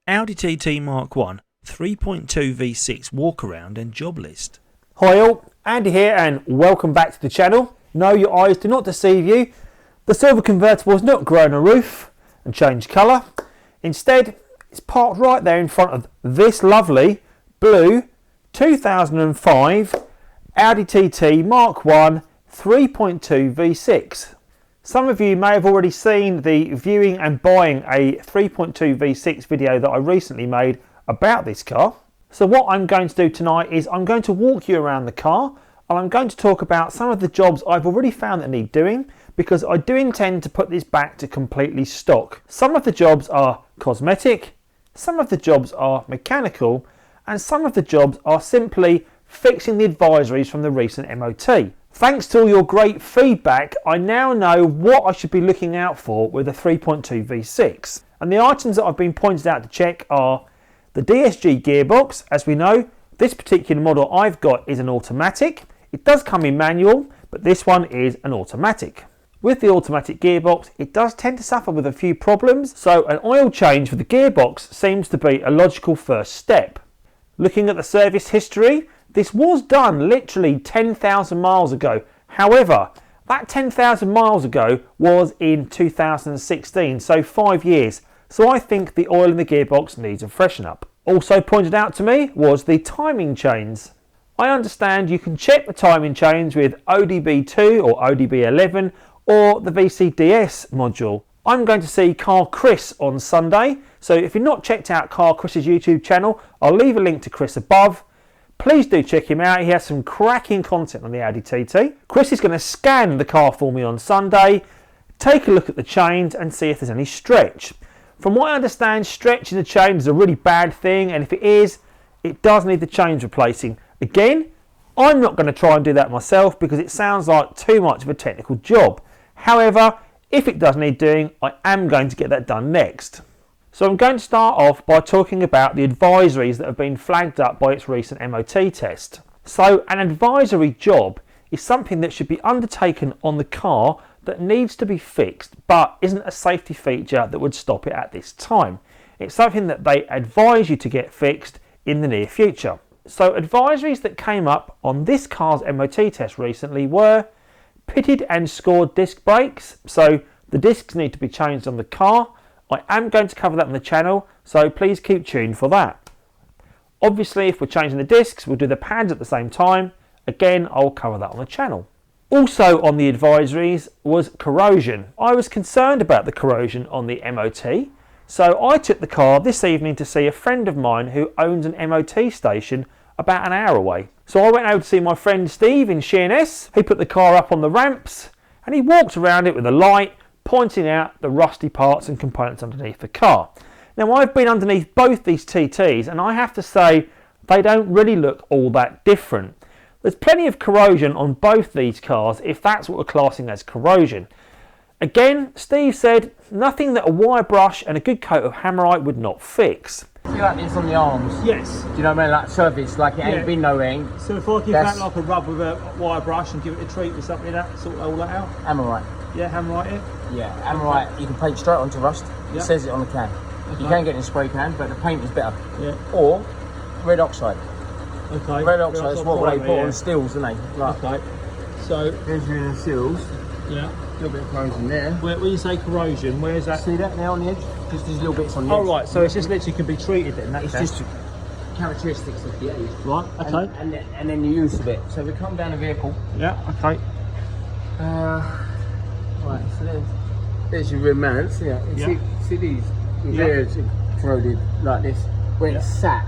Audi TT Mk1 3.2 V6 Walkaround and Job list. Hi all, Andy here and welcome back to the channel. No, your eyes do not deceive you. The silver convertible has not grown a roof and changed colour. Instead, it's parked right there in front of this lovely blue 2005 Audi TT Mk1 3.2 V6. Some of you may have already seen the viewing and buying a 3.2 V6 video that I recently made about this car. So what I'm going to do tonight is I'm going to walk you around the car and I'm going to talk about some of the jobs I've already found that need doing, because I do intend to put this back to completely stock. Some of the jobs are cosmetic, some of the jobs are mechanical, and some of the jobs are simply fixing the advisories from the recent MOT. Thanks to all your great feedback, I now know what I should be looking out for with a 3.2 V6. And the items that I've been pointed out to check are the DSG gearbox. As we know, this particular model I've got is an automatic. It does come in manual, but this one is an automatic. With the automatic gearbox, it does tend to suffer with a few problems, so an oil change for the gearbox seems to be a logical first step. Looking at the service history, this was done literally 10,000 miles ago. However, that 10,000 miles ago was in 2016, so 5 years. So I think the oil in the gearbox needs a freshen up. Also pointed out to me was the timing chains. I understand you can check the timing chains with OBDII or OBDII or the VCDS module. I'm going to see CarChris on Sunday, so if you've not checked out CarChris's YouTube channel, I'll leave a link to Chris above. Please do check him out. He has some cracking content on the Audi TT. Chris is going to scan the car for me on Sunday, take a look at the chains and see if there's any stretch. From what I understand, stretch in the chain is a really bad thing, and if it is, it does need the chains replacing. Again, I'm not going to try and do that myself because it sounds like too much of a technical job. However, if it does need doing, I am going to get that done next. So I'm going to start off by talking about the advisories that have been flagged up by its recent MOT test. So an advisory job is something that should be undertaken on the car that needs to be fixed but isn't a safety feature that would stop it at this time. It's something that they advise you to get fixed in the near future. So advisories that came up on this car's MOT test recently were pitted and scored disc brakes. So the discs need to be changed on the car. I am going to cover that on the channel, so please keep tuned for that. Obviously, if we're changing the discs, we'll do the pads at the same time. Again, I'll cover that on the channel. Also on the advisories was corrosion. I was concerned about the corrosion on the MOT, so I took the car this evening to see a friend of mine who owns an MOT station about an hour away. So I went over to see my friend Steve in Sheerness. He put the car up on the ramps and he walked around it with a light, pointing out the rusty parts and components underneath the car. Now I've been underneath both these TTs and I have to say they don't really look all that different. There's plenty of corrosion on both these cars if that's what we're classing as corrosion. Again, Steve said nothing that a wire brush and a good coat of hammerite would not fix. See like this on the arms? Yes. Do you know what I mean? Like service, like it ain't been no ring. So if I give that like a rub with a wire brush and give it a treat with something like that, sort all that out? Hammerite. Yeah, hammerite it? Yeah, hammerite, you can paint straight onto rust. Yeah. It says it on the can. Okay. You can get it in spray can, but the paint is better. Yeah. Or red oxide. Okay. Red oxide is what they put on steels, isn't they? Like, okay. So there's your in the seals. Yeah. A little bit of corrosion there. When you say corrosion, where's that? See that now on the edge? Just these little bits on the edge. Oh right, so it's just literally can be treated then. It's just characteristics of the age. Right. Okay. And then the use of it. So we come down the vehicle. Yeah. Okay. Right, so there's your rim mounts. Yeah. See these? They're corroded like this when it's sat.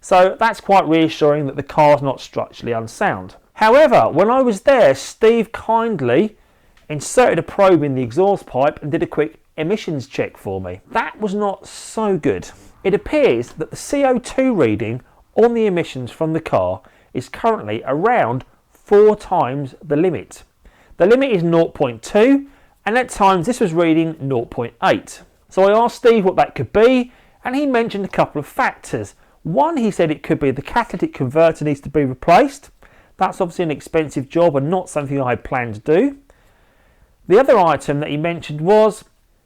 So that's quite reassuring that the car's not structurally unsound. However, when I was there, Steve kindly inserted a probe in the exhaust pipe and did a quick emissions check for me. That was not so good. It appears that the CO2 reading on the emissions from the car is currently around 4 times the limit. The limit is 0.2 and at times this was reading 0.8. So I asked Steve what that could be and he mentioned a couple of factors. One, he said it could be the catalytic converter needs to be replaced. That's obviously an expensive job and not something I had planned to do. The other item that he mentioned was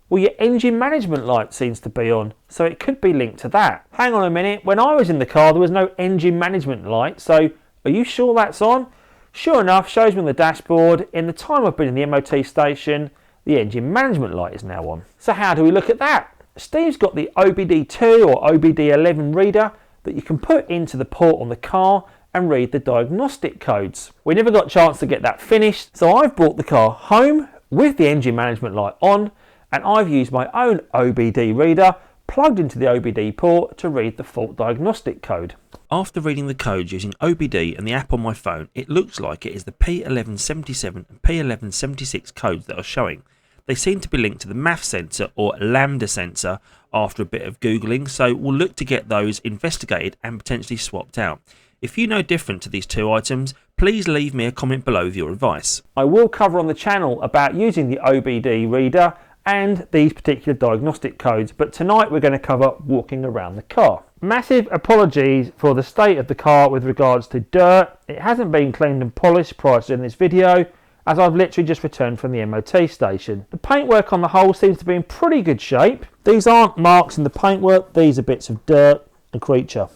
Well, your engine management light seems to be on, so it could be linked to that. Hang on a minute, when I was in the car there was no engine management light, so are you sure that's on? Sure enough, shows me on the dashboard, in the time I've been in the MOT station, the engine management light is now on. So how do we look at that? Steve's got the OBDII or OBDII reader that you can put into the port on the car and read the diagnostic codes. We never got a chance to get that finished, so I've brought the car home with the engine management light on, and I've used my own OBD reader plugged into the OBD port to read the fault diagnostic code. After reading the codes using OBD and the app on my phone, it looks like it is the P1177 and P1176 codes that are showing. They seem to be linked to the MAF sensor or lambda sensor after a bit of Googling, so we'll look to get those investigated and potentially swapped out. If you know different to these two items, please leave me a comment below with your advice. I will cover on the channel about using the OBD reader and these particular diagnostic codes, but tonight we're going to cover walking around the car. Massive apologies for the state of the car with regards to dirt. It hasn't been cleaned and polished prior to doing this video, as I've literally just returned from the MOT station. The paintwork on the whole seems to be in pretty good shape. These aren't marks in the paintwork, these are bits of dirt and creature.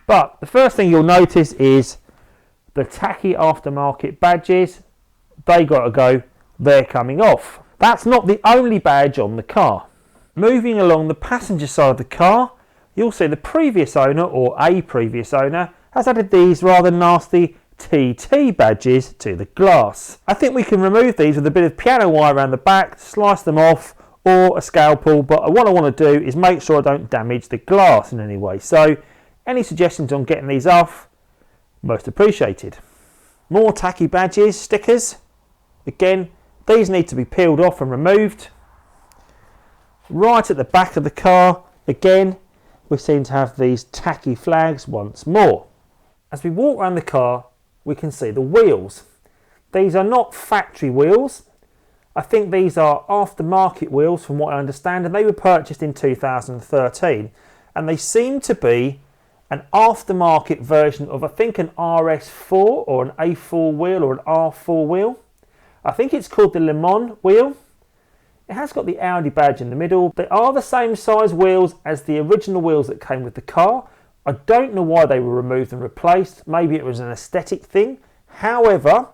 But the first thing you'll notice is the tacky aftermarket badges. They got to go, they're coming off. That's not the only badge on the car. Moving along the passenger side of the car, you'll see the previous owner, or a previous owner, has added these rather nasty TT badges to the glass. I think we can remove these with a bit of piano wire around the back, slice them off, or a scalpel, but what I want to do is make sure I don't damage the glass in any way. So any suggestions on getting these off, most appreciated. More tacky badges, stickers. Again, these need to be peeled off and removed. Right at the back of the car, again, we seem to have these tacky flags once more. As we walk around the car, we can see the wheels. These are not factory wheels. I think these are aftermarket wheels from what I understand, and they were purchased in 2013. And they seem to be an aftermarket version of, I think, an RS4 or an A4 wheel or an R4 wheel. I think it's called the Le Mans wheel. It has got the Audi badge in the middle. They are the same size wheels as the original wheels that came with the car. I don't know why they were removed and replaced. Maybe it was an aesthetic thing. However,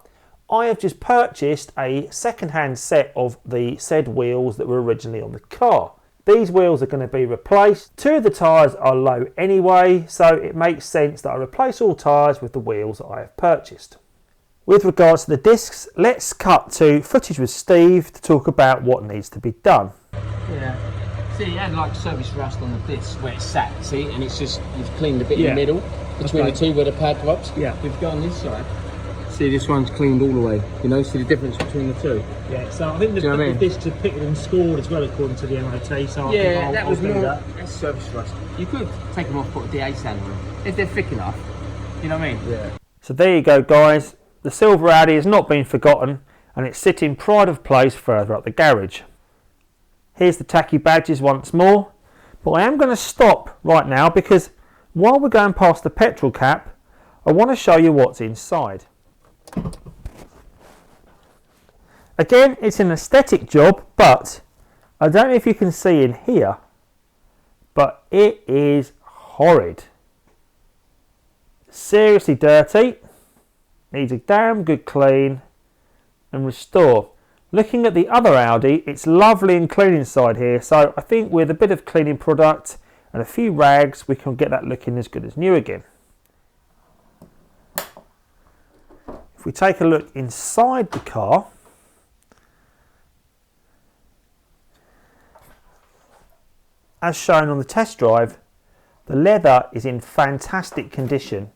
I have just purchased a second-hand set of the said wheels that were originally on the car. These wheels are going to be replaced. Two of the tyres are low anyway, so it makes sense that I replace all tyres with the wheels that I have purchased. With regards to the discs, let's cut to footage with Steve to talk about what needs to be done. Yeah. See, you had like service rust on the disc where it sat, see, and it's just, you've cleaned a bit in the middle between the two where the pad drops. Yeah. We've got on this side. See, this one's cleaned all the way. You know, see the difference between the two? Yeah, so I think the discs are picked and scored as well according to the MOT, so yeah, that was more, that's service rust. You could take them off, put a DA sander on, if they're thick enough. You know what I mean? Yeah. So there you go, guys. The silver Audi has not been forgotten, and it's sitting pride of place further up the garage. Here's the tacky badges once more, but I am going to stop right now because while we're going past the petrol cap, I want to show you what's inside. Again, it's an aesthetic job, but I don't know if you can see in here, but it is horrid. Seriously dirty. Needs a damn good clean and restore. Looking at the other Audi, it's lovely and clean inside here, so I think with a bit of cleaning product and a few rags, we can get that looking as good as new again. If we take a look inside the car, as shown on the test drive, the leather is in fantastic condition.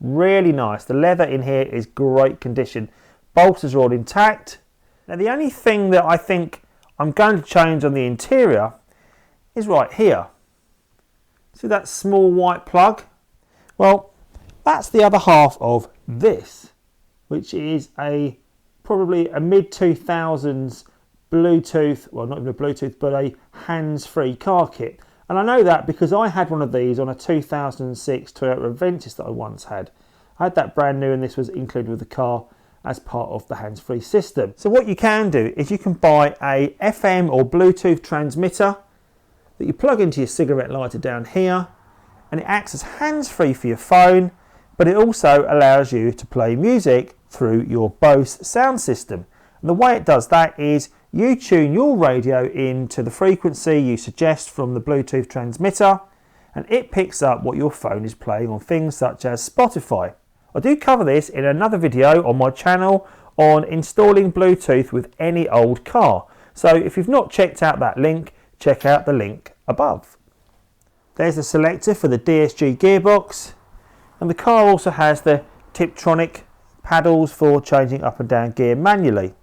Really nice. The leather in here is great condition. Bolsters are all intact. Now the only thing that I think I'm going to change on the interior is right here. See that small white plug? Well, that's the other half of this, which is probably a mid-2000s Bluetooth, well not even a Bluetooth, but a hands-free car kit. And I know that because I had one of these on a 2006 Toyota Avensis that I once had. I had that brand new and this was included with the car. as part of the hands-free system. So what you can do is you can buy a FM or Bluetooth transmitter that you plug into your cigarette lighter down here, and it acts as hands-free for your phone, but it also allows you to play music through your Bose sound system. And the way it does that is you tune your radio into the frequency you suggest from the Bluetooth transmitter, and it picks up what your phone is playing on things such as Spotify. I do cover this in another video on my channel on installing Bluetooth with any old car. So if you've not checked out that link, check out the link above. There's the selector for the DSG gearbox, and the car also has the Tiptronic paddles for changing up and down gear manually.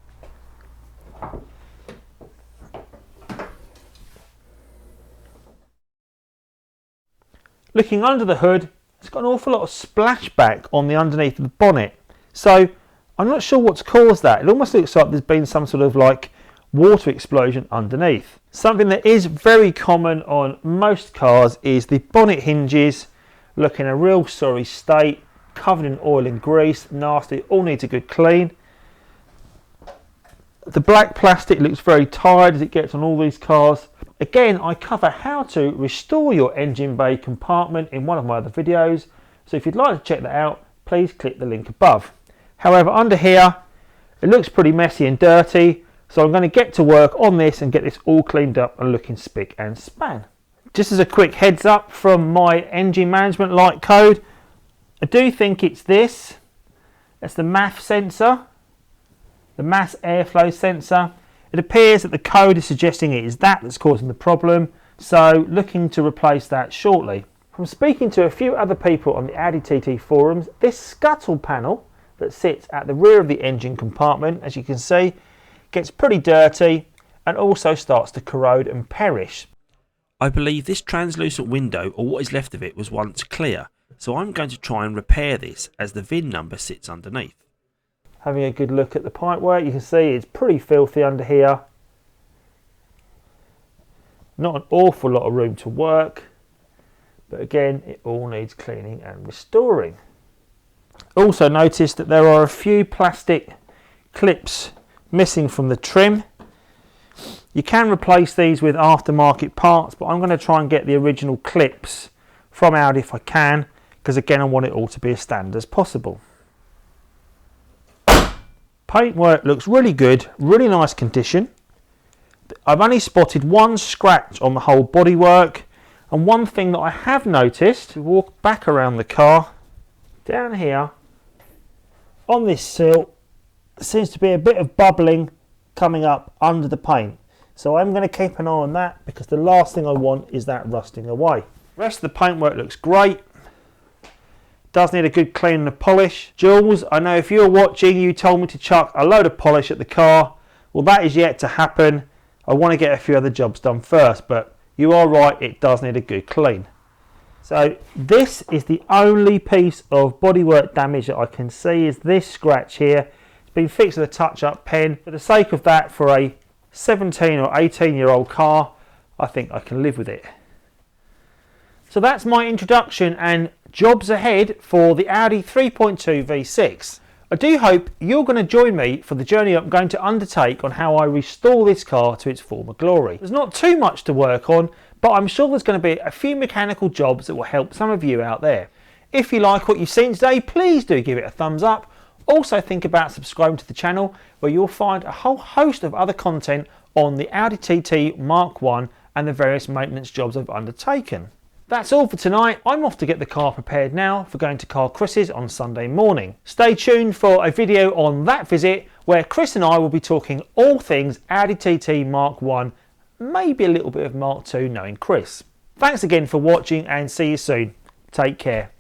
Looking under the hood, it's got an awful lot of splashback on the underneath of the bonnet. So I'm not sure what's caused that. It almost looks like there's been some sort of like water explosion underneath. Something that is very common on most cars is the bonnet hinges look in a real sorry state, covered in oil and grease, nasty, all needs a good clean. The black plastic looks very tired as it gets on all these cars. Again, I cover how to restore your engine bay compartment in one of my other videos, so if you'd like to check that out, please click the link above. However, under here, it looks pretty messy and dirty, so I'm going to get to work on this and get this all cleaned up and looking spick and span. Just as a quick heads up from my engine management light code, I do think it's this. That's the MAF sensor, the mass airflow sensor. It appears that the code is suggesting it is that that's causing the problem, so looking to replace that shortly. From speaking to a few other people on the Audi TT forums, this scuttle panel that sits at the rear of the engine compartment, as you can see, gets pretty dirty and also starts to corrode and perish. I believe this translucent window, or what is left of it, was once clear, so I'm going to try and repair this as the VIN number sits underneath. Having a good look at the pipework, you can see it's pretty filthy under here. Not an awful lot of room to work, but again, it all needs cleaning and restoring. Also noticed that there are a few plastic clips missing from the trim. You can replace these with aftermarket parts, but I'm going to try and get the original clips from Audi if I can, because again, I want it all to be as standard as possible. Paintwork looks really good, really nice condition. I've only spotted one scratch on the whole bodywork, and one thing that I have noticed, walk back around the car, down here on this sill, there seems to be a bit of bubbling coming up under the paint. So I'm going to keep an eye on that, because the last thing I want is that rusting away. The rest of the paintwork looks great. Does need a good clean and a polish. Jules, I know if you're watching, you told me to chuck a load of polish at the car. Well, that is yet to happen. I want to get a few other jobs done first, but you are right, it does need a good clean. So this is the only piece of bodywork damage that I can see, is this scratch here. It's been fixed with a touch-up pen. For the sake of that, for a 17 or 18-year-old car, I think I can live with it. So that's my introduction and jobs ahead for the Audi 3.2 V6. I do hope you're going to join me for the journey I'm going to undertake on how I restore this car to its former glory. There's not too much to work on, but I'm sure there's going to be a few mechanical jobs that will help some of you out there. If you like what you've seen today, please do give it a thumbs up. Also think about subscribing to the channel, where you'll find a whole host of other content on the Audi TT Mk1 and the various maintenance jobs I've undertaken. That's all for tonight. I'm off to get the car prepared now for going to CarChris's on Sunday morning. Stay tuned for a video on that visit, where Chris and I will be talking all things Audi TT Mk1, maybe a little bit of Mark II knowing Chris. Thanks again for watching, and see you soon. Take care.